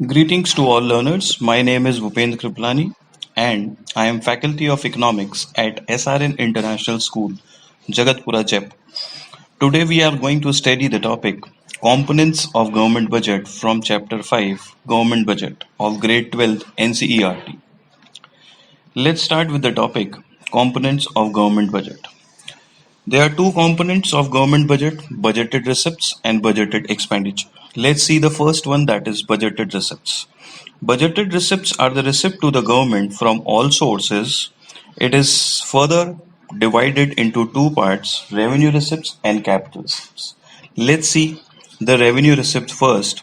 Greetings to all learners. My name is Bhupendra Kriplani and I am Faculty of Economics at SRN International School, Jagatpura, Jaipur. Today we are going to study the topic Components of Government Budget from Chapter 5 Government Budget of Grade 12 NCERT. Let's start with the topic Components of Government Budget. There are two components of government budget, budgeted receipts and budgeted expenditure. Let's see the first one, that is budgeted receipts. Budgeted receipts are the receipt to the government from all sources. It is further divided into two parts, revenue receipts and capital receipts. Let's see the revenue receipts first.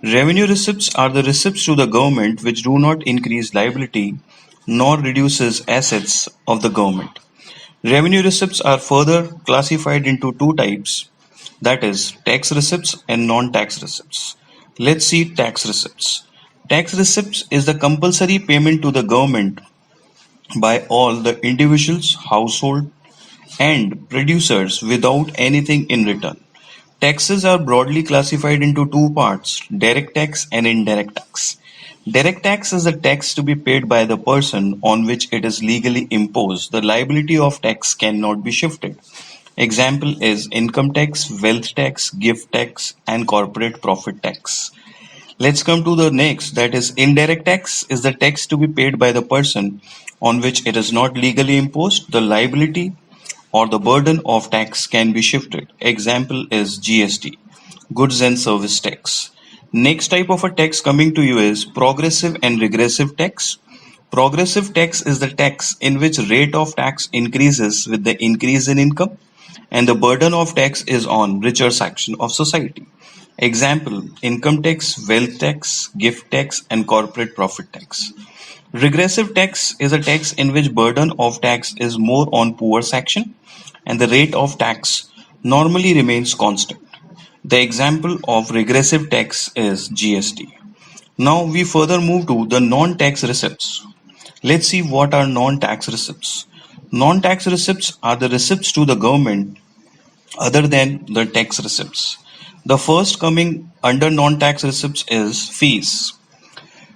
Revenue receipts are the receipts to the government which do not increase liability nor reduces assets of the government. Revenue receipts are further classified into two types, that is, tax receipts and non-tax receipts. Let's see tax receipts. Tax receipts is the compulsory payment to the government by all the individuals, household, and producers without anything in return. Taxes are broadly classified into two parts, direct tax and indirect tax. Direct tax is the tax to be paid by the person on which it is legally imposed. The liability of tax cannot be shifted. Example is income tax, wealth tax, gift tax, and corporate profit tax. Let's come to the next, that is indirect tax is the tax to be paid by the person on which it is not legally imposed. The liability or the burden of tax can be shifted. Example is GST, goods and service tax. Next type of a tax coming to you is progressive and regressive tax. Progressive tax is the tax in which rate of tax increases with the increase in income and the burden of tax is on richer section of society. Example, income tax, wealth tax, gift tax, and corporate profit tax. Regressive tax is a tax in which burden of tax is more on poor section and the rate of tax normally remains constant. The example of regressive tax is GST. Now we further move to the non-tax receipts. Let's see what are non-tax receipts. Non-tax receipts are the receipts to the government other than the tax receipts. The first coming under non-tax receipts is fees.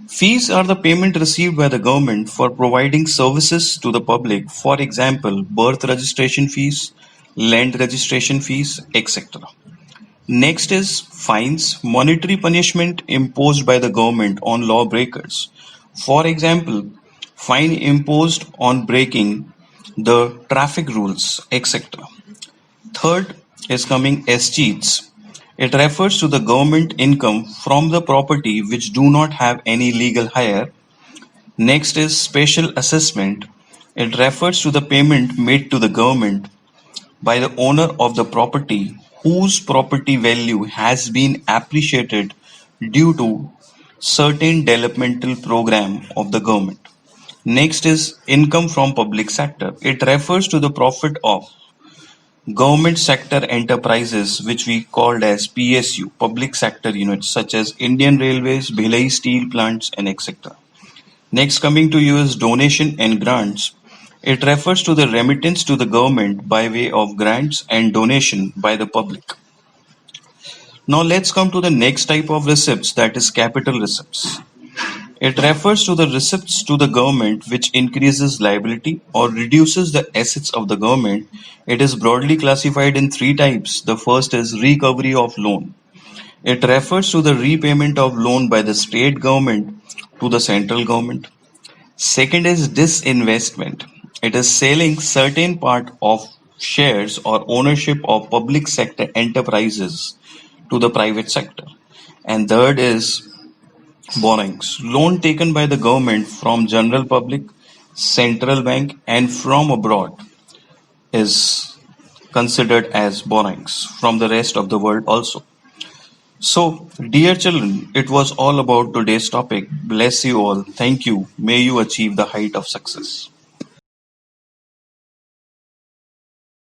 Fees are the payment received by the government for providing services to the public, for example, birth registration fees, land registration fees, etc. Next is fines, monetary punishment imposed by the government on lawbreakers. For example, fine imposed on breaking the traffic rules, etc. Third is coming escheats. It refers to the government income from the property which do not have any legal hire. Next is special assessment. It refers to the payment made to the government by the owner of the property whose property value has been appreciated due to certain developmental program of the government. Next is income from public sector. It refers to the profit of government sector enterprises which we called as PSU, public sector units such as Indian Railways, Bhilai Steel Plants and etc. Next coming to you is donation and grants. It refers to the remittance to the government by way of grants and donation by the public. Now let's come to the next type of receipts, that is capital receipts. It refers to the receipts to the government which increases liability or reduces the assets of the government. It is broadly classified in three types. The first is recovery of loan. It refers to the repayment of loan by the state government to the central government. Second is disinvestment. It is selling certain part of shares or ownership of public sector enterprises to the private sector. And third is borrowings, loan taken by the government from general public, central bank and from abroad is considered as borrowings from the rest of the world also. So, dear children, it was all about today's topic. Bless you all. Thank you. May you achieve the height of success.